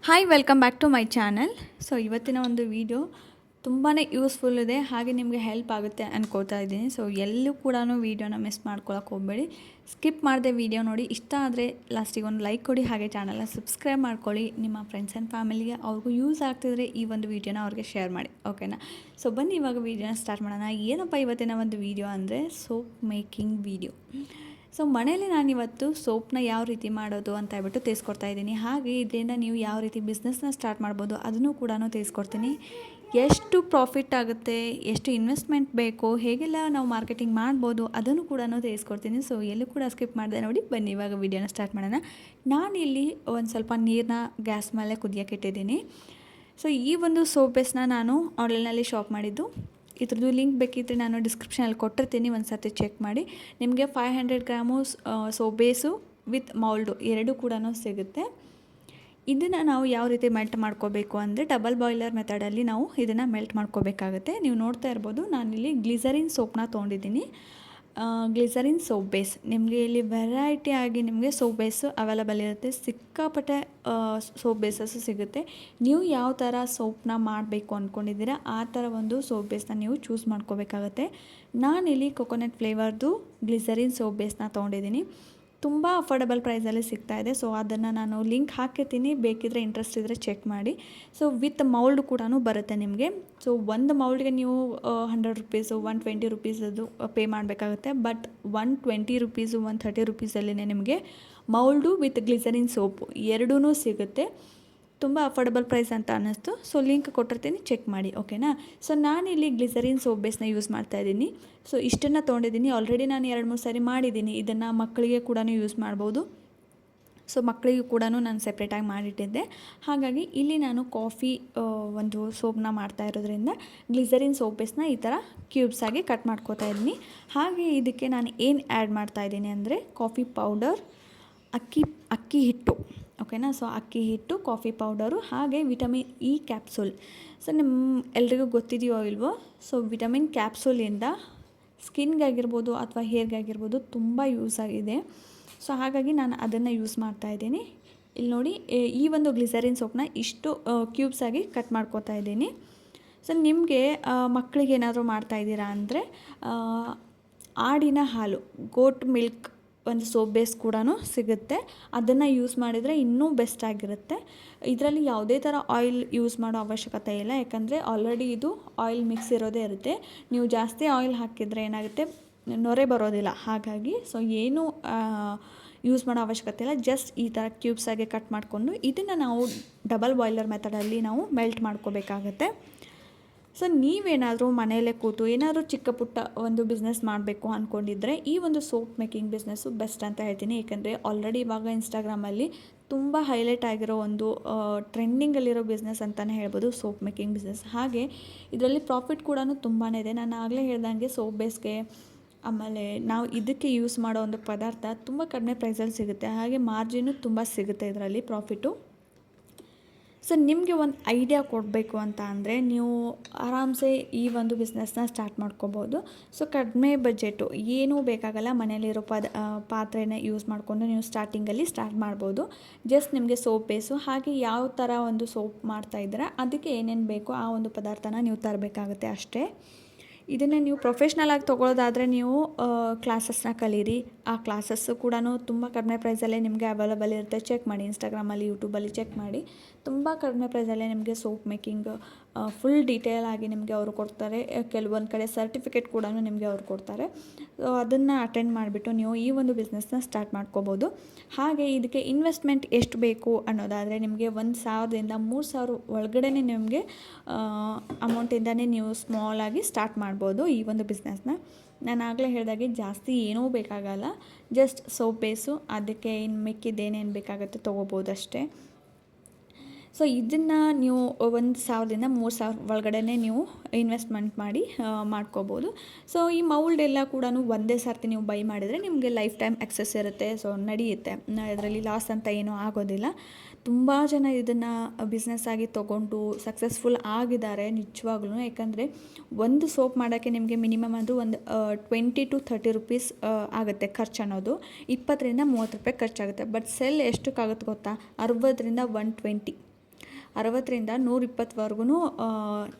Hi welcome back to my channel. So ಇವತ್ತಿನ ಒಂದು video ತುಂಬಾ ಯೂಸ್ಫುಲ್ ಇದೆ, ಹಾಗೆ ನಿಮಗೆ ಹೆಲ್ಪ್ ಆಗುತ್ತೆ ಅನ್ಕೋತಾ ಇದ್ದೀನಿ. ಸೊ ಎಲ್ಲೂ ಕೂಡ ವೀಡಿಯೋನ ಮಿಸ್ ಮಾಡ್ಕೊಳಕ್ಕೆ ಹೋಗಬೇಡಿ, ಸ್ಕಿಪ್ ಮಾಡದೆ ವೀಡಿಯೋ ನೋಡಿ. ಇಷ್ಟ ಆದರೆ ಲಾಸ್ಟಿಗೆ ಒಂದು ಲೈಕ್ ಕೊಡಿ, ಹಾಗೆ ಚಾನಲ್ನ ಸಬ್ಸ್ಕ್ರೈಬ್ ಮಾಡ್ಕೊಳ್ಳಿ. ನಿಮ್ಮ ಫ್ರೆಂಡ್ಸ್ ಆ್ಯಂಡ್ ಫ್ಯಾಮಿಲಿಗೆ ಅವ್ರಿಗೂ ಯೂಸ್ ಆಗ್ತಿದ್ರೆ ಈ ಒಂದು ವೀಡಿಯೋನ ಅವ್ರಿಗೆ ಶೇರ್ ಮಾಡಿ, ಓಕೆನಾ? ಸೊ ಬನ್ನಿ ಇವಾಗ ವೀಡಿಯೋನ ಸ್ಟಾರ್ಟ್ ಮಾಡೋಣ. ಏನಪ್ಪ ಇವತ್ತಿನ ಒಂದು ವೀಡಿಯೋ ಅಂದರೆ ಸೋಪ್ ಮೇಕಿಂಗ್ ವೀಡಿಯೋ. ಸೊ ಮನೇಲಿ ನಾನಿವತ್ತು ಸೋಪ್ನ ಯಾವ ರೀತಿ ಮಾಡೋದು ಅಂತ ಹೇಳ್ಬಿಟ್ಟು ತಿಳಿಸ್ಕೊಡ್ತಾ ಇದ್ದೀನಿ. ಹಾಗೆ ಇದರಿಂದ ನೀವು ಯಾವ ರೀತಿ ಬಿಸ್ನೆಸ್ನ ಸ್ಟಾರ್ಟ್ ಮಾಡ್ಬೋದು ಅದನ್ನು ಕೂಡ ತಿಳಿಸ್ಕೊಡ್ತೀನಿ. ಎಷ್ಟು ಪ್ರಾಫಿಟ್ ಆಗುತ್ತೆ, ಎಷ್ಟು ಇನ್ವೆಸ್ಟ್ಮೆಂಟ್ ಬೇಕು, ಹೇಗೆಲ್ಲ ನಾವು ಮಾರ್ಕೆಟಿಂಗ್ ಮಾಡ್ಬೋದು ಅದನ್ನು ಕೂಡ ತಿಳಿಸ್ಕೊಡ್ತೀನಿ. ಸೊ ಎಲ್ಲೂ ಕೂಡ ಸ್ಕಿಪ್ ಮಾಡಿದೆ ನೋಡಿ. ಬನ್ನಿ ಇವಾಗ ವೀಡಿಯೋನ ಸ್ಟಾರ್ಟ್ ಮಾಡೋಣ. ನಾನಿಲ್ಲಿ ಒಂದು ಸ್ವಲ್ಪ ನೀರನ್ನ ಗ್ಯಾಸ್ ಮೇಲೆ ಕುದಿಯೋಕೆ ಇಟ್ಟಿದ್ದೀನಿ. ಸೊ ಈ ಒಂದು ಸೋಪ್ ಬೇಸ್ನ ನಾನು ಆನ್ಲೈನಲ್ಲಿ ಶಾಪ್ ಮಾಡಿದ್ದು. ಇದ್ರದ್ದು ಲಿಂಕ್ ಬೇಕಿದ್ದರೆ ನಾನು ಡಿಸ್ಕ್ರಿಪ್ಷನಲ್ಲಿ ಕೊಟ್ಟಿರ್ತೀನಿ, ಒಂದು ಸರ್ತಿ ಚೆಕ್ ಮಾಡಿ. ನಿಮಗೆ 500 ಗ್ರಾಮು ಸೋಪ್ ಬೇಸು ವಿತ್ ಮೌಲ್ಡು ಎರಡೂ ಕೂಡ ಸಿಗುತ್ತೆ. ಇದನ್ನು ನಾವು ಯಾವ ರೀತಿ ಮೆಲ್ಟ್ ಮಾಡ್ಕೋಬೇಕು ಅಂದರೆ ಡಬಲ್ ಬಾಯ್ಲರ್ ಮೆಥಡಲ್ಲಿ ನಾವು ಇದನ್ನು ಮೆಲ್ಟ್ ಮಾಡ್ಕೋಬೇಕಾಗುತ್ತೆ. ನೀವು ನೋಡ್ತಾ ಇರ್ಬೋದು, ನಾನಿಲ್ಲಿ ಗ್ಲಿಸರಿನ್ ಸೋಪ್ನ ತೊಗೊಂಡಿದ್ದೀನಿ. ಗ್ಲಿಸರಿನ್ ಸೋಪ್ ಬೇಸ್, ನಿಮಗೆ ಇಲ್ಲಿ ವೆರೈಟಿ ಆಗಿ ನಿಮಗೆ ಸೋಪ್ ಬೇಸು ಅವೈಲಬಲ್ ಇರುತ್ತೆ. ಸಿಕ್ಕಾಪಟ್ಟೆ ಸೋಪ್ ಬೇಸಸ್ಸು ಸಿಗುತ್ತೆ. ನೀವು ಯಾವ ಥರ ಸೋಪ್ನ ಮಾಡಬೇಕು ಅಂದ್ಕೊಂಡಿದ್ದೀರಾ ಆ ಥರ ಒಂದು ಸೋಪ್ ಬೇಸ್ನ ನೀವು ಚೂಸ್ ಮಾಡ್ಕೋಬೇಕಾಗತ್ತೆ. ನಾನಿಲ್ಲಿ ಕೊಕೊನಟ್ ಫ್ಲೇವರ್ದು ಗ್ಲಿಸರಿನ್ ಸೋಪ್ ಬೇಸ್ನ ತೊಗೊಂಡಿದ್ದೀನಿ. ತುಂಬ ಅಫೋರ್ಡಬಲ್ ಪ್ರೈಸಲ್ಲಿ ಸಿಗ್ತಾಯಿದೆ. ಸೊ ಅದನ್ನು ನಾನು ಲಿಂಕ್ ಹಾಕಿರ್ತೀನಿ, ಬೇಕಿದ್ದರೆ ಇಂಟ್ರೆಸ್ಟ್ ಇದ್ದರೆ ಚೆಕ್ ಮಾಡಿ. ಸೊ ವಿತ್ ಮೌಲ್ಡ್ ಕೂಡ ಬರುತ್ತೆ ನಿಮಗೆ. ಸೊ ಒಂದು ಮೌಲ್ಡ್ಗೆ ನೀವು 100 ರುಪೀಸು 120 ರುಪೀಸದು ಪೇ ಮಾಡಬೇಕಾಗುತ್ತೆ. ಬಟ್ 120 ರುಪೀಸು 130 ರುಪೀಸಲ್ಲೇ ನಿಮಗೆ ಮೌಲ್ಡು ವಿತ್ ಗ್ಲಿಸರಿನ್ ಸೋಪು ಎರಡೂ ಸಿಗುತ್ತೆ. ತುಂಬ ಅಫೋರ್ಡಬಲ್ ಪ್ರೈಸ್ ಅಂತ ಅನ್ನಿಸ್ತು. ಸೊ ಲಿಂಕ್ ಕೊಟ್ಟಿರ್ತೀನಿ, ಚೆಕ್ ಮಾಡಿ, ಓಕೆನಾ? ಸೊ ನಾನಿಲ್ಲಿ ಗ್ಲಿಸರಿನ್ ಸೋಪ್ ಬೇಸ್ನ ಯೂಸ್ ಮಾಡ್ತಾಯಿದ್ದೀನಿ. ಸೊ ಇಷ್ಟನ್ನು ತೊಗೊಂಡಿದ್ದೀನಿ. ಆಲ್ರೆಡಿ ನಾನು 2-3 ಸಾರಿ ಮಾಡಿದ್ದೀನಿ. ಇದನ್ನು ಮಕ್ಕಳಿಗೆ ಕೂಡ ಯೂಸ್ ಮಾಡ್ಬೋದು. ಸೊ ಮಕ್ಕಳಿಗೂ ಕೂಡ ನಾನು ಸೆಪ್ರೇಟಾಗಿ ಮಾಡಿಟ್ಟಿದ್ದೆ. ಹಾಗಾಗಿ ಇಲ್ಲಿ ನಾನು ಕಾಫಿ ಒಂದು ಸೋಪ್ನ ಮಾಡ್ತಾ ಇರೋದ್ರಿಂದ ಗ್ಲಿಸರಿನ್ ಸೋಪ್ ಬೇಸ್ನ ಈ ಥರ ಕ್ಯೂಬ್ಸಾಗಿ ಕಟ್ ಮಾಡ್ಕೋತಾ ಇದ್ದೀನಿ. ಹಾಗೆ ಇದಕ್ಕೆ ನಾನು ಏನು ಆ್ಯಡ್ ಮಾಡ್ತಾಯಿದ್ದೀನಿ ಅಂದರೆ ಕಾಫಿ ಪೌಡರ್, ಅಕ್ಕಿ ಹಿಟ್ಟು, ಓಕೆನಾ? ಸೊ ಅಕ್ಕಿ ಹಿಟ್ಟು, ಕಾಫಿ ಪೌಡರು, ಹಾಗೆ ವಿಟಮಿನ್ ಇ ಕ್ಯಾಪ್ಸೂಲ್. ಸೊ ಎಲ್ರಿಗೂ ಗೊತ್ತಿದೆಯೋ ಇಲ್ವೋ, ಸೊ ವಿಟಮಿನ್ ಕ್ಯಾಪ್ಸೂಲಿಂದ ಸ್ಕಿನ್ಗಾಗಿರ್ಬೋದು ಅಥವಾ ಹೇರ್ಗಾಗಿರ್ಬೋದು ತುಂಬ ಯೂಸ್ ಆಗಿದೆ. ಸೊ ಹಾಗಾಗಿ ನಾನು ಅದನ್ನು ಯೂಸ್ ಮಾಡ್ತಾಯಿದ್ದೀನಿ. ಇಲ್ಲಿ ನೋಡಿ, ಈ ಒಂದು ಗ್ಲಿಸರಿನ್ ಸೋಪ್ನ ಇಷ್ಟು ಕ್ಯೂಬ್ಸಾಗಿ ಕಟ್ ಮಾಡ್ಕೋತಾ ಇದ್ದೀನಿ. ಸೊ ನಿಮಗೆ ಮಕ್ಕಳಿಗೆ ಏನಾದರೂ ಮಾಡ್ತಾಯಿದ್ದೀರಾ ಅಂದರೆ ಆಡಿನ ಹಾಲು, ಗೋಟ್ ಮಿಲ್ಕ್ ಒಂದು ಸೋಪ್ ಬೇಸ್ ಕೂಡ ಸಿಗುತ್ತೆ. ಅದನ್ನು ಯೂಸ್ ಮಾಡಿದರೆ ಇನ್ನೂ ಬೆಸ್ಟ್ ಆಗಿರುತ್ತೆ. ಇದರಲ್ಲಿ ಯಾವುದೇ ಥರ ಆಯಿಲ್ ಯೂಸ್ ಮಾಡೋ ಅವಶ್ಯಕತೆ ಇಲ್ಲ, ಯಾಕಂದರೆ ಆಲ್ರೆಡಿ ಇದು ಆಯಿಲ್ ಮಿಕ್ಸ್ ಇರೋದೇ ಇರುತ್ತೆ. ನೀವು ಜಾಸ್ತಿ ಆಯಿಲ್ ಹಾಕಿದರೆ ಏನಾಗುತ್ತೆ, ನೊರೆ ಬರೋದಿಲ್ಲ. ಹಾಗಾಗಿ ಸೊ ಏನು ಯೂಸ್ ಮಾಡೋ ಅವಶ್ಯಕತೆ ಇಲ್ಲ. ಜಸ್ಟ್ ಈ ಥರ ಕ್ಯೂಬ್ಸಾಗಿ ಕಟ್ ಮಾಡಿಕೊಂಡು ಇದನ್ನು ನಾವು ಡಬಲ್ ಬಾಯ್ಲರ್ ಮೆಥಡಲ್ಲಿ ನಾವು ಮೆಲ್ಟ್ ಮಾಡ್ಕೋಬೇಕಾಗತ್ತೆ. ಸೊ ನೀವೇನಾದರೂ ಮನೆಯಲ್ಲೇ ಕೂತು ಏನಾದರೂ ಚಿಕ್ಕ ಪುಟ್ಟ ಒಂದು ಬಿಸ್ನೆಸ್ ಮಾಡಬೇಕು ಅಂದ್ಕೊಂಡಿದ್ರೆ ಈ ಒಂದು ಸೋಪ್ ಮೇಕಿಂಗ್ ಬಿಸ್ನೆಸ್ಸು ಬೆಸ್ಟ್ ಅಂತ ಹೇಳ್ತೀನಿ. ಏಕೆಂದರೆ ಆಲ್ರೆಡಿ ಇವಾಗ ಇನ್ಸ್ಟಾಗ್ರಾಮಲ್ಲಿ ತುಂಬ ಹೈಲೈಟ್ ಆಗಿರೋ ಒಂದು ಟ್ರೆಂಡಿಂಗಲ್ಲಿರೋ ಬಿಸ್ನೆಸ್ ಅಂತಲೇ ಹೇಳ್ಬೋದು ಸೋಪ್ ಮೇಕಿಂಗ್ ಬಿಸ್ನೆಸ್. ಹಾಗೆ ಇದರಲ್ಲಿ ಪ್ರಾಫಿಟ್ ಕೂಡ ತುಂಬಾ ಇದೆ. ನಾನು ಆಗಲೇ ಹೇಳ್ದಂಗೆ ಸೋಪ್ ಬೇಸ್ಗೆ ಆಮೇಲೆ ನಾವು ಇದಕ್ಕೆ ಯೂಸ್ ಮಾಡೋ ಒಂದು ಪದಾರ್ಥ ತುಂಬ ಕಡಿಮೆ ಪ್ರೈಸಲ್ಲಿ ಸಿಗುತ್ತೆ. ಹಾಗೆ ಮಾರ್ಜಿನು ತುಂಬ ಸಿಗುತ್ತೆ ಇದರಲ್ಲಿ ಪ್ರಾಫಿಟು. ಸೊ ನಿಮಗೆ ಒಂದು ಐಡಿಯಾ ಕೊಡಬೇಕು ಅಂತ ಅಂದರೆ ನೀವು ಆರಾಮ್ಸೆ ಈ ಒಂದು ಬಿಸ್ನೆಸ್ನ ಸ್ಟಾರ್ಟ್ ಮಾಡ್ಕೋಬೋದು. ಸೊ ಕಡಿಮೆ ಬಜೆಟು, ಏನೂ ಬೇಕಾಗಲ್ಲ, ಮನೇಲಿರೋ ಪಾತ್ರೆನ ಯೂಸ್ ಮಾಡಿಕೊಂಡು ನೀವು ಸ್ಟಾರ್ಟಿಂಗಲ್ಲಿ ಸ್ಟಾರ್ಟ್ ಮಾಡ್ಬೋದು. ಜಸ್ಟ್ ನಿಮಗೆ ಸೋಪ್ ಬೇಸು, ಹಾಗೆ ಯಾವ ಥರ ಒಂದು ಸೋಪ್ ಮಾಡ್ತಾಯಿದ್ದೀರಾ ಅದಕ್ಕೆ ಏನೇನು ಬೇಕೋ ಆ ಒಂದು ಪದಾರ್ಥನ ನೀವು ತರಬೇಕಾಗುತ್ತೆ ಅಷ್ಟೇ. ಇದನ್ನು ನೀವು ಪ್ರೊಫೆಷ್ನಲಾಗಿ ತೊಗೊಳ್ಳೋದಾದರೆ ನೀವು ಕ್ಲಾಸಸ್ನ ಕಲೀರಿ. ಆ ಕ್ಲಾಸಸ್ಸು ಕೂಡ ತುಂಬ ಕಡಿಮೆ ಪ್ರೈಸಲ್ಲೇ ನಿಮಗೆ ಅವೈಲಬಲ್ ಇರುತ್ತೆ. ಚೆಕ್ ಮಾಡಿ, ಇನ್ಸ್ಟಾಗ್ರಾಮಲ್ಲಿ, ಯೂಟ್ಯೂಬಲ್ಲಿ ಚೆಕ್ ಮಾಡಿ. ತುಂಬ ಕಡಿಮೆ ಪ್ರೈಸಲ್ಲೇ ನಿಮಗೆ ಸೋಪ್ ಮೇಕಿಂಗ್ ಫುಲ್ ಡೀಟೇಲ್ ಆಗಿ ನಿಮಗೆ ಅವರು ಕೊಡ್ತಾರೆ. ಕೆಲವೊಂದು ಕಡೆ ಸರ್ಟಿಫಿಕೇಟ್ ಕೂಡ ನಿಮಗೆ ಅವ್ರು ಕೊಡ್ತಾರೆ. ಸೊ ಅದನ್ನು ಅಟೆಂಡ್ ಮಾಡಿಬಿಟ್ಟು ನೀವು ಈ ಒಂದು ಬಿಸ್ನೆಸ್ನ ಸ್ಟಾರ್ಟ್ ಮಾಡ್ಕೋಬೋದು. ಹಾಗೆ ಇದಕ್ಕೆ ಇನ್ವೆಸ್ಟ್ಮೆಂಟ್ ಎಷ್ಟು ಬೇಕು ಅನ್ನೋದಾದರೆ ನಿಮಗೆ 1,000ರಿಂದ 3,000 ಒಳಗಡೆ ನಿಮಗೆ ಅಮೌಂಟಿಂದನೇ ನೀವು ಸ್ಮಾಲಾಗಿ ಸ್ಟಾರ್ಟ್ ಮಾಡ್ಬೋದು ಈ ಒಂದು ಬಿಸ್ನೆಸ್ನ. ನಾನು ಆಗಲೇ ಹೇಳಿದಾಗೆ ಜಾಸ್ತಿ ಏನೂ ಬೇಕಾಗಲ್ಲ, ಜಸ್ಟ್ ಸೋಪ್ ಬೇಸು, ಅದಕ್ಕೆ ಇನ್ನು ಮಿಕ್ಕಿದ್ದೇನೇನು ಬೇಕಾಗುತ್ತೆ ತೊಗೋಬೋದು ಅಷ್ಟೇ. ಸೊ ಇದನ್ನು ನೀವು 1,000ರಿಂದ 3,000 ಒಳಗಡೆ ನೀವು ಇನ್ವೆಸ್ಟ್ಮೆಂಟ್ ಮಾಡಿ ಮಾಡ್ಕೋಬೋದು. ಸೊ ಈ ಮೌಲ್ಡ್ ಎಲ್ಲ ಕೂಡ ಒಂದೇ ಸರ್ತಿ ನೀವು ಬೈ ಮಾಡಿದರೆ ನಿಮಗೆ ಲೈಫ್ ಟೈಮ್ ಎಕ್ಸೆಸ್ ಇರುತ್ತೆ. ಸೊ ನಡೆಯುತ್ತೆ, ಇದರಲ್ಲಿ ಲಾಸ್ ಅಂತ ಏನೂ ಆಗೋದಿಲ್ಲ. ತುಂಬ ಜನ ಇದನ್ನು ಬಿಸ್ನೆಸ್ ಆಗಿ ತೊಗೊಂಡು ಸಕ್ಸಸ್ಫುಲ್ ಆಗಿದ್ದಾರೆ ನಿಜವಾಗ್ಲೂ. ಯಾಕಂದರೆ ಒಂದು ಸೋಪ್ ಮಾಡೋಕ್ಕೆ ನಿಮಗೆ ಮಿನಿಮಮ್ ಅದು ಒಂದು 20 to 30 ರುಪೀಸ್ ಆಗುತ್ತೆ ಖರ್ಚು ಅನ್ನೋದು. 20ರಿಂದ 30 ರೂಪಾಯಿ ಖರ್ಚಾಗುತ್ತೆ. ಬಟ್ ಸೆಲ್ ಎಷ್ಟಕ್ಕಾಗುತ್ತೆ ಗೊತ್ತಾ, 60ರಿಂದ 120 60ರಿಂದ 120ವರೆಗೂ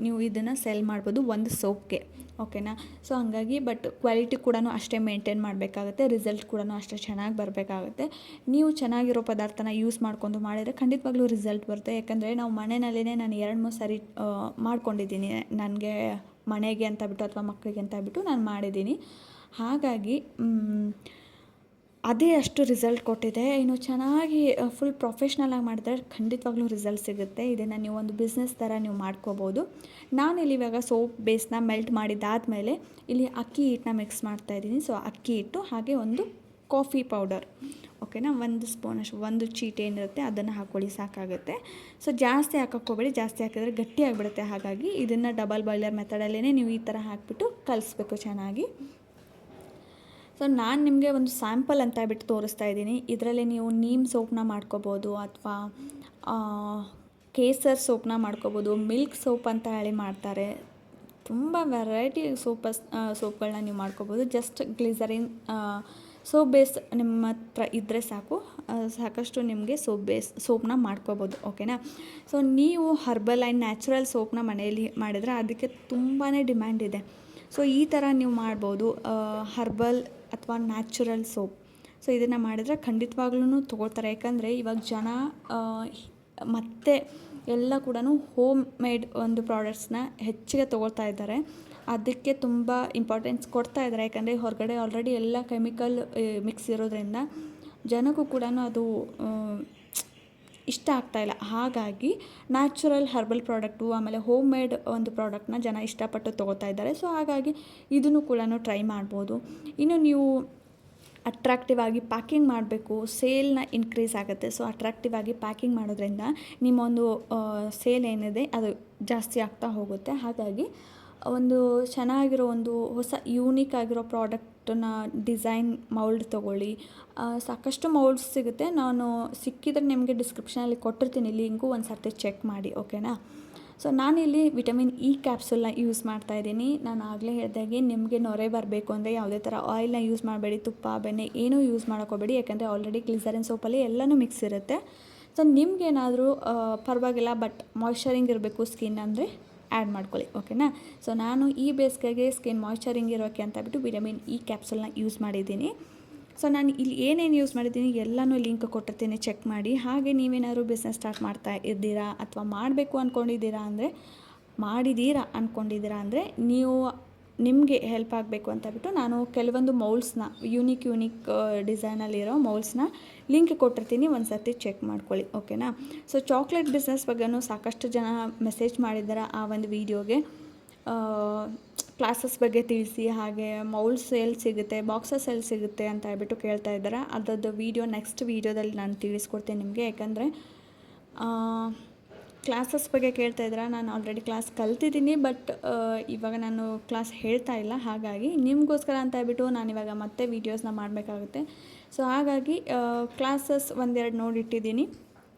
ನೀವು ಇದನ್ನು ಸೆಲ್ ಮಾಡ್ಬೋದು ಒಂದು ಸೋಪ್ಗೆ, ಓಕೆನಾ. ಸೊ ಹಾಗಾಗಿ ಬಟ್ ಕ್ವಾಲಿಟಿ ಕೂಡ ಅಷ್ಟೇ ಮೇಂಟೈನ್ ಮಾಡಬೇಕಾಗುತ್ತೆ, ರಿಸಲ್ಟ್ ಕೂಡ ಅಷ್ಟೇ ಚೆನ್ನಾಗಿ ಬರಬೇಕಾಗುತ್ತೆ. ನೀವು ಚೆನ್ನಾಗಿರೋ ಪದಾರ್ಥನ ಯೂಸ್ ಮಾಡ್ಕೊಂಡು ಮಾಡಿದರೆ ಖಂಡಿತವಾಗ್ಲೂ ರಿಸಲ್ಟ್ ಬರುತ್ತೆ. ಯಾಕಂದರೆ ನಾವು ಮನೆಯಲ್ಲೇ ನಾನು 2-3 ಸಾರಿ ಮಾಡ್ಕೊಂಡಿದ್ದೀನಿ, ನನಗೆ ಮನೆಗೆ ಅಂತ ಬಿಟ್ಟು ಅಥವಾ ಮಕ್ಕಳಿಗೆ ಅಂತ ಬಿಟ್ಟು ನಾನು ಮಾಡಿದ್ದೀನಿ. ಹಾಗಾಗಿ ಅದೇ ಅಷ್ಟು ರಿಸಲ್ಟ್ ಕೊಟ್ಟಿದೆ. ಇನ್ನು ಚೆನ್ನಾಗಿ ಫುಲ್ ಪ್ರೊಫೆಷ್ನಲಾಗಿ ಮಾಡಿದ್ರೆ ಖಂಡಿತವಾಗ್ಲೂ ರಿಸಲ್ಟ್ ಸಿಗುತ್ತೆ. ಇದನ್ನು ನೀವು ಒಂದು ಬಿಸ್ನೆಸ್ ಥರ ನೀವು ಮಾಡ್ಕೋಬೋದು. ನಾನಿಲ್ಲಿ ಇವಾಗ ಸೋಪ್ ಬೇಸ್ನ ಮೆಲ್ಟ್ ಮಾಡಿದ್ದಾದಮೇಲೆ ಇಲ್ಲಿ ಅಕ್ಕಿ ಹಿಟ್ಟನ್ನ ಮಿಕ್ಸ್ ಮಾಡ್ತಾಯಿದ್ದೀನಿ. ಸೊ ಅಕ್ಕಿ ಹಿಟ್ಟು ಹಾಗೆ ಒಂದು ಕಾಫಿ ಪೌಡರ್, ಓಕೆನಾ, 1 ಸ್ಪೂನಷ್ಟು, 1 ಚೀಟಿ ಏನಿರುತ್ತೆ ಅದನ್ನು ಹಾಕ್ಕೊಳ್ಳಿ ಸಾಕಾಗುತ್ತೆ. ಸೊ ಜಾಸ್ತಿ ಹಾಕೋಕ್ಕೋಬೇಡಿ, ಜಾಸ್ತಿ ಹಾಕಿದ್ರೆ ಗಟ್ಟಿ ಆಗಿಬಿಡುತ್ತೆ. ಹಾಗಾಗಿ ಇದನ್ನು ಡಬಲ್ ಬಾಯ್ಲರ್ ಮೆಥಡಲ್ಲೇ ನೀವು ಈ ಥರ ಹಾಕಿಬಿಟ್ಟು ಕಲಿಸ್ಬೇಕು ಚೆನ್ನಾಗಿ. ಸೊ ನಾನು ನಿಮಗೆ ಒಂದು ಸ್ಯಾಂಪಲ್ ಅಂತ ಬಿಟ್ಟು ತೋರಿಸ್ತಾ ಇದ್ದೀನಿ. ಇದರಲ್ಲಿ ನೀವು ನೀಮ್ ಸೋಪ್ನ ಮಾಡ್ಕೋಬೋದು ಅಥವಾ ಕೇಸರ್ ಸೋಪ್ನ ಮಾಡ್ಕೋಬೋದು, ಮಿಲ್ಕ್ ಸೋಪ್ ಅಂತ ಹೇಳಿ ಮಾಡ್ತಾರೆ. ತುಂಬ ವೆರೈಟಿ ಸೋಪ್ಗಳನ್ನ ನೀವು ಮಾಡ್ಕೋಬೋದು. ಜಸ್ಟ್ ಗ್ಲಿಸರಿನ್ ಸೋಪ್ ಬೇಸ್ ನಿಮ್ಮ ಹತ್ರ ಇದ್ದರೆ ಸಾಕಷ್ಟು ನಿಮಗೆ ಸೋಪ್ನ ಮಾಡ್ಕೋಬೋದು, ಓಕೆನಾ. ಸೊ ನೀವು ಹರ್ಬಲ್ ಆ್ಯಂಡ್ ನ್ಯಾಚುರಲ್ ಸೋಪ್ನ ಮನೆಯಲ್ಲಿ ಮಾಡಿದರೆ ಅದಕ್ಕೆ ತುಂಬಾ ಡಿಮ್ಯಾಂಡ್ ಇದೆ. ಸೊ ಈ ಥರ ನೀವು ಮಾಡ್ಬೋದು, ಹರ್ಬಲ್ ಅಥವಾ ನ್ಯಾಚುರಲ್ ಸೋಪ್. ಸೊ ಇದನ್ನು ಮಾಡಿದರೆ ಖಂಡಿತವಾಗ್ಲೂ ತೊಗೊಳ್ತಾರೆ. ಯಾಕಂದರೆ ಇವಾಗ ಜನ ಮತ್ತು ಎಲ್ಲ ಕೂಡ ಹೋಮ್ ಮೇಡ್ ಒಂದು ಪ್ರಾಡಕ್ಟ್ಸ್ನ ಹೆಚ್ಚಿಗೆ ತೊಗೊಳ್ತಾ ಇದ್ದಾರೆ. ಅದಕ್ಕೆ ತುಂಬ ಇಂಪಾರ್ಟೆನ್ಸ್ ಕೊಡ್ತಾ ಇದ್ದಾರೆ. ಯಾಕಂದರೆ ಹೊರಗಡೆ ಆಲ್ರೆಡಿ ಎಲ್ಲ ಕೆಮಿಕಲ್ ಮಿಕ್ಸ್ ಇರೋದ್ರಿಂದ ಜನಕ್ಕೂ ಕೂಡ ಅದು ಇಷ್ಟ ಆಗ್ತಾಯಿಲ್ಲ. ಹಾಗಾಗಿ ನ್ಯಾಚುರಲ್ ಹರ್ಬಲ್ ಪ್ರಾಡಕ್ಟು ಆಮೇಲೆ ಹೋಮ್ ಮೇಡ್ ಒಂದು ಪ್ರಾಡಕ್ಟ್ನ ಜನ ಇಷ್ಟಪಟ್ಟು ತೊಗೋತಾ ಇದ್ದಾರೆ. ಸೊ ಹಾಗಾಗಿ ಇದನ್ನು ಕೂಡ ಟ್ರೈ ಮಾಡ್ಬೋದು. ಇನ್ನು ನೀವು ಅಟ್ರಾಕ್ಟಿವ್ ಆಗಿ ಪ್ಯಾಕಿಂಗ್ ಮಾಡಬೇಕು, ಸೇಲ್ನ ಇನ್ಕ್ರೀಸ್ ಆಗುತ್ತೆ. ಸೊ ಅಟ್ರಾಕ್ಟಿವ್ ಆಗಿ ಪ್ಯಾಕಿಂಗ್ ಮಾಡೋದ್ರಿಂದ ನಿಮ್ಮ ಒಂದು ಸೇಲ್ ಏನಿದೆ ಅದು ಜಾಸ್ತಿ ಆಗ್ತಾ ಹೋಗುತ್ತೆ. ಹಾಗಾಗಿ ಒಂದು ಚೆನ್ನಾಗಿರೋ ಒಂದು ಹೊಸ ಯೂನಿಕ್ ಆಗಿರೋ ಪ್ರಾಡಕ್ಟನ್ನ ಡಿಸೈನ್ ಮೌಲ್ಡ್ ತೊಗೊಳ್ಳಿ. ಸಾಕಷ್ಟು ಮೌಲ್ಡ್ಸ್ ಸಿಗುತ್ತೆ, ನಾನು ಸಿಕ್ಕಿದ್ರೆ ನಿಮಗೆ ಡಿಸ್ಕ್ರಿಪ್ಷನಲ್ಲಿ ಕೊಟ್ಟಿರ್ತೀನಿ, ಲಿಂಕು ಒಂದು ಸರ್ತಿ ಚೆಕ್ ಮಾಡಿ, ಓಕೆನಾ. ಸೊ ನಾನಿಲ್ಲಿ ವಿಟಮಿನ್ ಇ ಕ್ಯಾಪ್ಸುಲ್ನ ಯೂಸ್ ಮಾಡ್ತಾಯಿದ್ದೀನಿ. ನಾನು ಆಗಲೇ ಹೇಳಿದಾಗೆ ನಿಮಗೆ ನೊರೆ ಬರಬೇಕು ಅಂದರೆ ಯಾವುದೇ ಥರ ಆಯಿಲ್ನ ಯೂಸ್ ಮಾಡಬೇಡಿ, ತುಪ್ಪ ಬೆಣ್ಣೆ ಏನೂ ಯೂಸ್ ಮಾಡೋಕ್ಕೋಗಬೇಡಿ. ಯಾಕಂದರೆ ಆಲ್ರೆಡಿ ಗ್ಲಿಸರಿನ್ ಸೋಪಲ್ಲಿ ಎಲ್ಲನೂ ಮಿಕ್ಸ್ ಇರುತ್ತೆ. ಸೊ ನಿಮಗೇನಾದರೂ ಪರವಾಗಿಲ್ಲ ಬಟ್ ಮಾಯ್ಶ್ಚರಿಂಗ್ ಇರಬೇಕು ಸ್ಕಿನ್ ಅಂದರೆ ಆ್ಯಡ್ ಮಾಡ್ಕೊಳ್ಳಿ, ಓಕೆನಾ. ಸೊ ನಾನು ಈ ಬೇಸಿಗೆಗೆ ಸ್ಕಿನ್ ಮಾಯ್ಶ್ಚರಿಂಗ್ ಇರೋಕ್ಕೆ ಅಂತ ಬಿಟ್ಟು ವಿಟಮಿನ್ ಇ ಕ್ಯಾಪ್ಸುಲ್ನ ಯೂಸ್ ಮಾಡಿದ್ದೀನಿ. ಸೊ ನಾನು ಇಲ್ಲಿ ಏನೇನು ಯೂಸ್ ಮಾಡಿದ್ದೀನಿ ಎಲ್ಲನೂ ಲಿಂಕ್ ಕೊಟ್ಟಿರ್ತೀನಿ, ಚೆಕ್ ಮಾಡಿ. ಹಾಗೆ ನೀವೇನಾದ್ರು ಬಿಸ್ನೆಸ್ ಸ್ಟಾರ್ಟ್ ಮಾಡ್ತಾ ಇದ್ದೀರಾ ಅಥವಾ ಮಾಡಬೇಕು ಅಂದ್ಕೊಂಡಿದ್ದೀರಾ ಅಂದರೆ ನೀವು ನಿಮಗೆ ಹೆಲ್ಪ್ ಆಗಬೇಕು ಅಂತ ಬಿಟ್ಟು ನಾನು ಕೆಲವೊಂದು ಮೌಲ್ಡ್ಸ್ನ ಯೂನಿಕ್ ಡಿಸೈನಲ್ಲಿರೋ ಮೌಲ್ಡ್ಸ್ನ ಲಿಂಕ್ ಕೊಟ್ಟಿರ್ತೀನಿ, ಒಂದು ಸರ್ತಿ ಚೆಕ್ ಮಾಡ್ಕೊಳ್ಳಿ, ಓಕೆನಾ. ಸೊ ಚಾಕ್ಲೇಟ್ ಬಿಸ್ನೆಸ್ ಬಗ್ಗೆನೂ ಸಾಕಷ್ಟು ಜನ ಮೆಸೇಜ್ ಮಾಡಿದ್ದಾರೆ ಆ ಒಂದು ವೀಡಿಯೋಗೆ. ಕ್ಲಾಸಸ್ ಬಗ್ಗೆ ತಿಳಿಸಿ, ಹಾಗೆ ಮೌಲ್ಡ್ಸ್ ಎಲ್ಲಿ ಸಿಗುತ್ತೆ, ಬಾಕ್ಸಸ್ ಎಲ್ಲಿ ಸಿಗುತ್ತೆ ಅಂತ ಹೇಳ್ಬಿಟ್ಟು ಕೇಳ್ತಾ ಇದ್ದಾರೆ. ಅದರದ್ದು ವೀಡಿಯೋ ನೆಕ್ಸ್ಟ್ ವೀಡಿಯೋದಲ್ಲಿ ನಾನು ತಿಳಿಸ್ಕೊಡ್ತೀನಿ ನಿಮಗೆ. ಯಾಕಂದರೆ ಕ್ಲಾಸಸ್ ಬಗ್ಗೆ ಕೇಳ್ತಾ ಇದ್ದಾರೆ. ನಾನು ಆಲ್ರೆಡಿ ಕ್ಲಾಸ್ ಕಲ್ತಿದ್ದೀನಿ, ಬಟ್ ಇವಾಗ ನಾನು ಕ್ಲಾಸ್ ಹೇಳ್ತಾ ಇಲ್ಲ. ಹಾಗಾಗಿ ನಿಮಗೋಸ್ಕರ ಅಂತ ಹೇಳ್ಬಿಟ್ಟು ನಾನಿವಾಗ ಮತ್ತೆ ವೀಡಿಯೋಸ್ನ ಮಾಡಬೇಕಾಗುತ್ತೆ. ಸೊ ಹಾಗಾಗಿ ಕ್ಲಾಸಸ್ ಒಂದೆರಡು ನೋಡಿಟ್ಟಿದ್ದೀನಿ.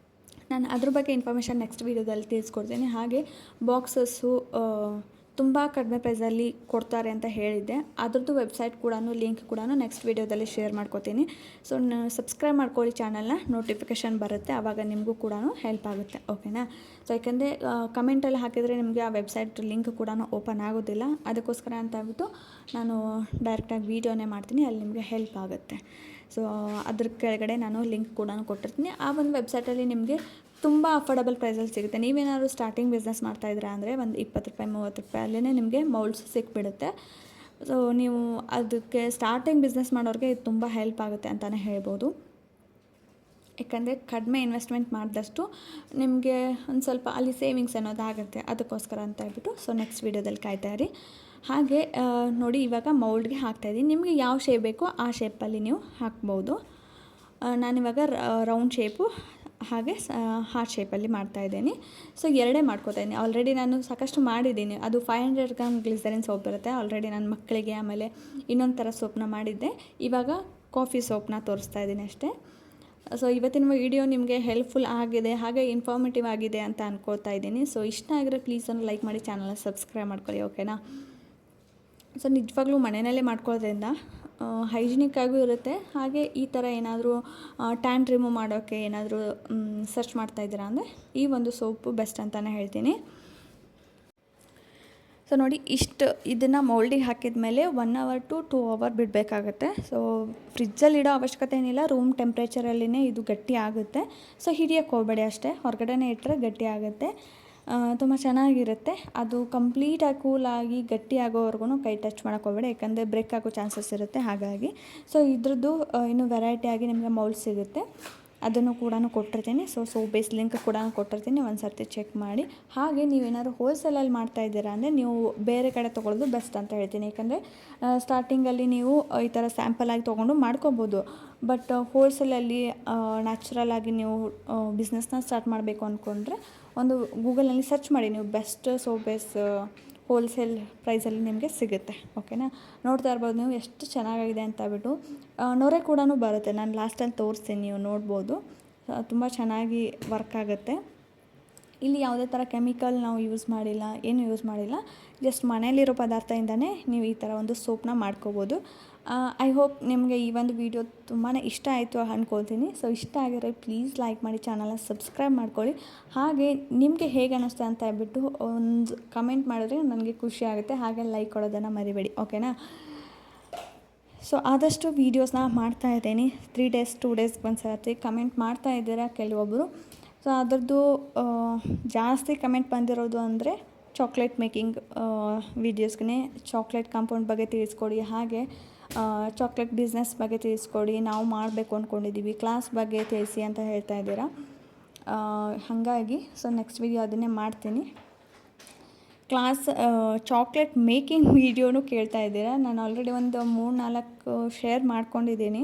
ನಾನು ಅದ್ರ ಬಗ್ಗೆ ಇನ್ಫಾರ್ಮೇಷನ್ ನೆಕ್ಸ್ಟ್ ವೀಡಿಯೋದಲ್ಲಿ ತಿಳಿಸ್ಕೊಡ್ತೀನಿ. ಹಾಗೆ ಬಾಕ್ಸಸ್ಸು ತುಂಬ ಕಡಿಮೆ ಪ್ರೈಸಲ್ಲಿ ಕೊಡ್ತಾರೆ ಅಂತ ಹೇಳಿದ್ದೆ. ಅದ್ರದ್ದು ವೆಬ್ಸೈಟ್ ಕೂಡ ಲಿಂಕ್ ಕೂಡ ನೆಕ್ಸ್ಟ್ ವೀಡಿಯೋದಲ್ಲಿ ಶೇರ್ ಮಾಡ್ಕೋತೀನಿ. ಸೊ ಸಬ್ಸ್ಕ್ರೈಬ್ ಮಾಡ್ಕೊಳ್ಳಿ ಚಾನಲ್ನ, ನೋಟಿಫಿಕೇಷನ್ ಬರುತ್ತೆ, ಆವಾಗ ನಿಮಗೂ ಕೂಡ ಹೆಲ್ಪ್ ಆಗುತ್ತೆ, ಓಕೆನಾ. ಸೊ ಯಾಕೆಂದರೆ ಕಮೆಂಟಲ್ಲಿ ಹಾಕಿದರೆ ನಿಮಗೆ ಆ ವೆಬ್ಸೈಟ್ ಲಿಂಕ್ ಕೂಡ ಓಪನ್ ಆಗೋದಿಲ್ಲ. ಅದಕ್ಕೋಸ್ಕರ ಅಂತ ಹೇಳ್ಬಿಟ್ಟು ನಾನು ಡೈರೆಕ್ಟಾಗಿ ವೀಡಿಯೋನೇ ಮಾಡ್ತೀನಿ, ಅಲ್ಲಿ ನಿಮಗೆ ಹೆಲ್ಪ್ ಆಗುತ್ತೆ. ಸೊ ಅದ್ರ ಕೆಳಗಡೆ ನಾನು ಲಿಂಕ್ ಕೂಡ ಕೊಟ್ಟಿರ್ತೀನಿ. ಆ ಒಂದು ವೆಬ್ಸೈಟಲ್ಲಿ ನಿಮಗೆ ತುಂಬ ಅಫೋರ್ಡಬಲ್ ಪ್ರೈಸಲ್ಲಿ ಸಿಗುತ್ತೆ. ನೀವೇನಾದ್ರು ಸ್ಟಾರ್ಟಿಂಗ್ ಬಿಸ್ನೆಸ್ ಮಾಡ್ತಾಯಿದ್ದೀರಾ ಅಂದರೆ ಒಂದು 20 ರೂಪಾಯಿ 30 ರೂಪಾಯಿ ಅಲ್ಲೇ ನಿಮಗೆ ಮೌಲ್ಡ್ಸ್ ಸಿಕ್ಬಿಡುತ್ತೆ. ಸೊ ನೀವು ಅದಕ್ಕೆ ಸ್ಟಾರ್ಟಿಂಗ್ ಬಿಸ್ನೆಸ್ ಮಾಡೋರಿಗೆ ಇದು ತುಂಬ ಹೆಲ್ಪ್ ಆಗುತ್ತೆ ಅಂತಲೇ ಹೇಳ್ಬೋದು. ಯಾಕಂದರೆ ಕಡಿಮೆ ಇನ್ವೆಸ್ಟ್ಮೆಂಟ್ ಮಾಡಿದಷ್ಟು ನಿಮಗೆ ಒಂದು ಸ್ವಲ್ಪ ಅಲ್ಲಿ ಸೇವಿಂಗ್ಸ್ ಅನ್ನೋದು ಆಗುತ್ತೆ. ಅದಕ್ಕೋಸ್ಕರ ಅಂತ ಹೇಳ್ಬಿಟ್ಟು ಸೊ ನೆಕ್ಸ್ಟ್ ವೀಡಿಯೋದಲ್ಲಿ ಕಾಯ್ತಾಯಿರಿ. ಹಾಗೆ ನೋಡಿ, ಇವಾಗ ಮೌಲ್ಡ್ಗೆ ಹಾಕ್ತಾಯಿದ್ದೀನಿ. ನಿಮಗೆ ಯಾವ ಶೇಪ್ ಬೇಕೋ ಆ ಶೇಪಲ್ಲಿ ನೀವು ಹಾಕ್ಬೋದು. ನಾನಿವಾಗ ರೌಂಡ್ ಶೇಪು ಹಾಗೆ ಹಾರ್ಟ್ ಶೇಪಲ್ಲಿ ಮಾಡ್ತಾಯಿದ್ದೀನಿ. ಸೊ ಎರಡೇ ಮಾಡ್ಕೋತಾಯಿದ್ದೀನಿ. ಆಲ್ರೆಡಿ ನಾನು ಸಾಕಷ್ಟು ಮಾಡಿದ್ದೀನಿ. ಅದು 500 ಗ್ರಾಮ್ ಗ್ಲಿಸರಿನ್ ಸೋಪ್ ಬರುತ್ತೆ. ಆಲ್ರೆಡಿ ನನ್ನ ಮಕ್ಕಳಿಗೆ ಆಮೇಲೆ ಇನ್ನೊಂದು ಥರ ಸೋಪ್ನ ಮಾಡಿದ್ದೆ. ಇವಾಗ ಕಾಫಿ ಸೋಪ್ನ ತೋರಿಸ್ತಾ ಇದ್ದೀನಿ ಅಷ್ಟೇ. ಸೊ ಇವತ್ತಿನ ವಿಡಿಯೋ ನಿಮಗೆ ಹೆಲ್ಪ್ಫುಲ್ ಆಗಿದೆ, ಹಾಗೆ ಇನ್ಫಾರ್ಮೇಟಿವ್ ಆಗಿದೆ ಅಂತ ಅನ್ಕೋತಾ ಇದ್ದೀನಿ. ಸೊ ಇಷ್ಟ ಆಗಿರೋ ಪ್ಲೀಸ್ ಒಂದು ಲೈಕ್ ಮಾಡಿ, ಚಾನಲ್ನ ಸಬ್ಸ್ಕ್ರೈಬ್ ಮಾಡ್ಕೊಳ್ಳಿ, ಓಕೆನಾ. ಸೊ ನಿಜವಾಗ್ಲೂ ಮನೆಯಲ್ಲೇ ಮಾಡ್ಕೊಳ್ಳೋದ್ರಿಂದ ಹೈಜಿನಿಕ್ ಆಗೂ ಇರುತ್ತೆ. ಹಾಗೆ ಈ ಥರ ಏನಾದರೂ ಟ್ಯಾನ್ ರಿಮೂವ್ ಮಾಡೋಕ್ಕೆ ಏನಾದರೂ ಸರ್ಚ್ ಮಾಡ್ತಾಯಿದ್ದೀರಾ ಅಂದರೆ ಈ ಒಂದು ಸೋಪು ಬೆಸ್ಟ್ ಅಂತಲೇ ಹೇಳ್ತೀನಿ. ಸೊ ನೋಡಿ, ಇದನ್ನು ಮೌಲ್ಡಿಗೆ ಹಾಕಿದ ಮೇಲೆ 1 hour to 2 hour ಬಿಡಬೇಕಾಗತ್ತೆ. ಸೊ ಫ್ರಿಜ್ಜಲ್ಲಿ ಇಡೋ ಅವಶ್ಯಕತೆ ಏನಿಲ್ಲ, ರೂಮ್ ಟೆಂಪ್ರೇಚರಲ್ಲಿನೇ ಇದು ಗಟ್ಟಿ ಆಗುತ್ತೆ. ಸೊ ಹಿಡಿಯೋಕ್ಕೆ ಹೋಗಬೇಡಿ ಅಷ್ಟೇ, ಹೊರಗಡೆನೇ ಇಟ್ಟರೆ ಗಟ್ಟಿ ಆಗುತ್ತೆ, ತುಂಬ ಚೆನ್ನಾಗಿರುತ್ತೆ. ಅದು ಕಂಪ್ಲೀಟಾಗಿ ಕೂಲಾಗಿ ಗಟ್ಟಿ ಆಗೋವರೆಗೂ ಕೈ ಟಚ್ ಮಾಡೋಕ್ಕೆ ಹೋಗಬೇಡಿ, ಯಾಕಂದರೆ ಬ್ರೇಕ್ ಆಗೋ ಚಾನ್ಸಸ್ ಇರುತ್ತೆ. ಹಾಗಾಗಿ ಸೊ ಇದ್ರದ್ದು ಇನ್ನೂ ವೆರೈಟಿಯಾಗಿ ನಿಮಗೆ ಮೌಲ್ಡ್ ಸಿಗುತ್ತೆ, ಅದನ್ನು ಕೂಡ ಕೊಟ್ಟಿರ್ತೀನಿ. ಸೋಪ್ ಬೇಸ್ ಲಿಂಕ್ ಕೂಡ ಕೊಟ್ಟಿರ್ತೀನಿ, ಒಂದು ಸರ್ತಿ ಚೆಕ್ ಮಾಡಿ. ಹಾಗೆ ನೀವೇನಾದ್ರು ಹೋಲ್ಸೇಲಲ್ಲಿ ಮಾಡ್ತಾಯಿದ್ದೀರಾ ಅಂದರೆ ನೀವು ಬೇರೆ ಕಡೆ ತೊಗೊಳ್ಳೋದು ಬೆಸ್ಟ್ ಅಂತ ಹೇಳ್ತೀನಿ. ಯಾಕಂದರೆ ಸ್ಟಾರ್ಟಿಂಗಲ್ಲಿ ನೀವು ಈ ಥರ ಸ್ಯಾಂಪಲಾಗಿ ತೊಗೊಂಡು ಮಾಡ್ಕೊಬೋದು. ಬಟ್ ಹೋಲ್ಸೇಲಲ್ಲಿ ನ್ಯಾಚುರಲಾಗಿ ನೀವು ಬಿಸ್ನೆಸ್ನ ಸ್ಟಾರ್ಟ್ ಮಾಡಬೇಕು ಅಂದ್ಕೊಂಡ್ರೆ ಒಂದು ಗೂಗಲಲ್ಲಿ ಸರ್ಚ್ ಮಾಡಿ, ನೀವು ಬೆಸ್ಟ್ ಸೋಪ್ ಬೇಸ್ ಹೋಲ್ಸೇಲ್ ಪ್ರೈಸಲ್ಲಿ ನಿಮಗೆ ಸಿಗುತ್ತೆ. ಓಕೆನಾ, ನೋಡ್ತಾ ಇರ್ಬೋದು ನೀವು ಎಷ್ಟು ಚೆನ್ನಾಗಿದೆ ಅಂತ ಹೇಳ್ಬಿಟ್ಟು. ನೊರೆ ಕೂಡ ಬರುತ್ತೆ, ನಾನು ಲಾಸ್ಟಲ್ಲಿ ತೋರಿಸ್ತೀನಿ, ನೀವು ನೋಡ್ಬೋದು. ತುಂಬ ಚೆನ್ನಾಗಿ ವರ್ಕ್ ಆಗುತ್ತೆ. ಇಲ್ಲಿ ಯಾವುದೇ ಥರ ಕೆಮಿಕಲ್ ನಾವು ಯೂಸ್ ಮಾಡಿಲ್ಲ, ಏನು ಯೂಸ್ ಮಾಡಿಲ್ಲ, ಜಸ್ಟ್ ಮನೆಯಲ್ಲಿರೋ ಪದಾರ್ಥದಿಂದನೇ ನೀವು ಈ ಥರ ಒಂದು ಸೋಪ್ನ ಮಾಡ್ಕೋಬೋದು. ಐ ಹೋಪ್ ನಿಮಗೆ ಈ ಒಂದು ವಿಡಿಯೋ ತುಂಬಾ ಇಷ್ಟ ಆಯಿತು ಅಂದ್ಕೊಳ್ತೀನಿ. ಸೊ ಇಷ್ಟ ಆಗಿದ್ರೆ ಪ್ಲೀಸ್ ಲೈಕ್ ಮಾಡಿ, ಚಾನಲ್ನ ಸಬ್ಸ್ಕ್ರೈಬ್ ಮಾಡ್ಕೊಳ್ಳಿ. ಹಾಗೆ ನಿಮಗೆ ಹೇಗೆ ಅನ್ನಿಸ್ತಾ ಅಂತ ಹೇಳ್ಬಿಟ್ಟು ಒಂದು ಕಮೆಂಟ್ ಮಾಡಿದ್ರೆ ನನಗೆ ಖುಷಿ ಆಗುತ್ತೆ. ಹಾಗೆ ಲೈಕ್ ಕೊಡೋದನ್ನು ಮರಿಬೇಡಿ, ಓಕೆನಾ. ಸೊ ಆದಷ್ಟು ವೀಡಿಯೋಸ್ನ ಮಾಡ್ತಾಯಿದ್ದೀನಿ, 3 days 2 days ಒಂದು ಸರ್ತಿ ಕಮೆಂಟ್ ಮಾಡ್ತಾ ಇದ್ದೀರಾ ಕೆಲವೊಬ್ಬರು. ಸೊ ಅದರದ್ದು ಜಾಸ್ತಿ ಕಮೆಂಟ್ ಬಂದಿರೋದು ಅಂದರೆ ಚಾಕ್ಲೇಟ್ ಮೇಕಿಂಗ್ ವೀಡಿಯೋಸ್ಗೆ, ಚಾಕ್ಲೇಟ್ ಕಾಂಪೌಂಡ್ ಬಗ್ಗೆ ತಿಳಿಸ್ಕೊಡಿ, ಹಾಗೆ ಚಾಕ್ಲೇಟ್ ಬಿಸ್ನೆಸ್ ಬಗ್ಗೆ ತಿಳಿಸ್ಕೊಡಿ, ನಾವು ಮಾಡಬೇಕು ಅಂದ್ಕೊಂಡಿದ್ದೀವಿ, ಕ್ಲಾಸ್ ಬಗ್ಗೆ ತಿಳಿಸಿ ಅಂತ ಹೇಳ್ತಾ ಇದ್ದೀರಾ. ಹಾಗಾಗಿ ಸೊ ನೆಕ್ಸ್ಟ್ ವೀಡಿಯೋ ಅದನ್ನೇ ಮಾಡ್ತೀನಿ. ಕ್ಲಾಸ್ ಚಾಕ್ಲೇಟ್ ಮೇಕಿಂಗ್ ವೀಡಿಯೋನು ಕೇಳ್ತಾ ಇದ್ದೀರಾ. ನಾನು ಆಲ್ರೆಡಿ ಒಂದು 3-4 ಶೇರ್ ಮಾಡ್ಕೊಂಡಿದ್ದೀನಿ,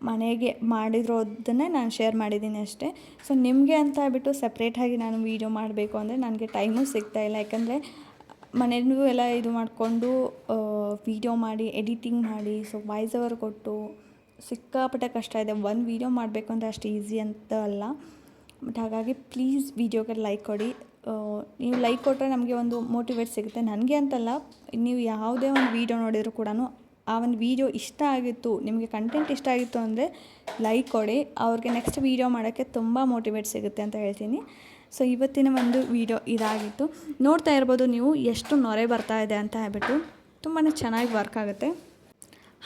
ಮನೆಗೆ ಮಾಡಿರೋದನ್ನೇ ನಾನು ಶೇರ್ ಮಾಡಿದ್ದೀನಿ ಅಷ್ಟೇ. ಸೊ ನಿಮಗೆ ಅಂತ ಹೇಳ್ಬಿಟ್ಟು ಸಪ್ರೇಟಾಗಿ ನಾನು ವೀಡಿಯೋ ಮಾಡಬೇಕು ಅಂದರೆ ನನಗೆ ಟೈಮೂ ಸಿಗ್ತಾಯಿಲ್ಲ. ಯಾಕಂದರೆ ಮನೆಯೂ ಎಲ್ಲ ಇದು ಮಾಡಿಕೊಂಡು ವೀಡಿಯೋ ಮಾಡಿ ಎಡಿಟಿಂಗ್ ಮಾಡಿ, ಸೊ ವಾಯ್ಸ್ ಓವರ್ ಕೊಟ್ಟು ಸಿಕ್ಕಾಪಟ್ಟೆ ಕಷ್ಟ ಇದೆ. ಒಂದು ವೀಡಿಯೋ ಮಾಡಬೇಕು ಅಂದರೆ ಅಷ್ಟು ಈಸಿ ಅಂತ ಅಲ್ಲ. ಬಟ್ ಹಾಗಾಗಿ ಪ್ಲೀಸ್ ವೀಡಿಯೋಗೆ ಲೈಕ್ ಕೊಡಿ. ನೀವು ಲೈಕ್ ಕೊಟ್ಟರೆ ನಮಗೆ ಒಂದು ಮೋಟಿವೇಟ್ ಸಿಗುತ್ತೆ. ನನಗೆ ಅಂತಲ್ಲ, ನೀವು ಯಾವುದೇ ಒಂದು ವೀಡಿಯೋ ನೋಡಿದರೂ ಕೂಡ ಆ ಒಂದು ವೀಡಿಯೋ ಇಷ್ಟ ಆಗಿತ್ತು, ನಿಮಗೆ ಕಂಟೆಂಟ್ ಇಷ್ಟ ಆಗಿತ್ತು ಅಂದರೆ ಲೈಕ್ ಕೊಡಿ, ಅವ್ರಿಗೆ ನೆಕ್ಸ್ಟ್ ವೀಡಿಯೋ ಮಾಡೋಕ್ಕೆ ತುಂಬ ಮೋಟಿವೇಟ್ ಸಿಗುತ್ತೆ ಅಂತ ಹೇಳ್ತೀನಿ. ಸೊ ಇವತ್ತಿನ ಒಂದು ವೀಡಿಯೋ ಇದಾಗಿತ್ತು. ನೋಡ್ತಾ ಇರ್ಬೋದು ನೀವು ಎಷ್ಟು ನೊರೆ ಬರ್ತಾ ಇದೆ ಅಂತ ಹೇಳ್ಬಿಟ್ಟು, ತುಂಬಾ ಚೆನ್ನಾಗಿ ವರ್ಕ್ ಆಗುತ್ತೆ.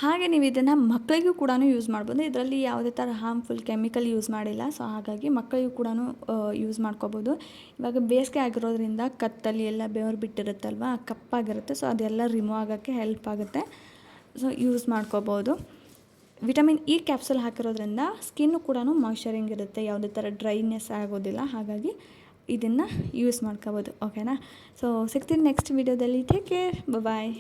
ಹಾಗೆ ನೀವು ಇದನ್ನು ಮಕ್ಕಳಿಗೂ ಕೂಡ ಯೂಸ್ ಮಾಡ್ಬೋದು. ಇದರಲ್ಲಿ ಯಾವುದೇ ಥರ ಹಾರ್ಮ್ಫುಲ್ ಕೆಮಿಕಲ್ ಯೂಸ್ ಮಾಡಿಲ್ಲ. ಸೊ ಹಾಗಾಗಿ ಮಕ್ಕಳಿಗೂ ಕೂಡ ಯೂಸ್ ಮಾಡ್ಕೋಬೋದು. ಇವಾಗ ಬೇಸಿಗೆ ಆಗಿರೋದ್ರಿಂದ ಕತ್ತಲ್ಲಿ ಎಲ್ಲ ಬೆವರು ಬಿಟ್ಟಿರುತ್ತಲ್ವ, ಕಪ್ಪಾಗಿರುತ್ತೆ. ಸೊ ಅದೆಲ್ಲ ರಿಮೂವ್ ಆಗೋಕ್ಕೆ ಹೆಲ್ಪ್ ಆಗುತ್ತೆ. ಸೊ ಯೂಸ್ ಮಾಡ್ಕೋಬೋದು. ವಿಟಮಿನ್ ಇ ಕ್ಯಾಪ್ಸೂಲ್ ಹಾಕಿರೋದ್ರಿಂದ ಸ್ಕಿನ್ನು ಕೂಡ ಮಾಯ್ಶ್ಚರಿಂಗ್ ಇರುತ್ತೆ, ಯಾವುದೇ ಥರ ಡ್ರೈನೆಸ್ ಆಗೋದಿಲ್ಲ. ಹಾಗಾಗಿ ಇದನ್ನು ಯೂಸ್ ಮಾಡ್ಕೋಬೋದು, ಓಕೆನಾ. ಸೊ ಸಿಗ್ತೀನಿ ನೆಕ್ಸ್ಟ್ ವೀಡಿಯೋದಲ್ಲಿ. ಟೇಕ್ ಕೇರ್, ಬಾಯ್.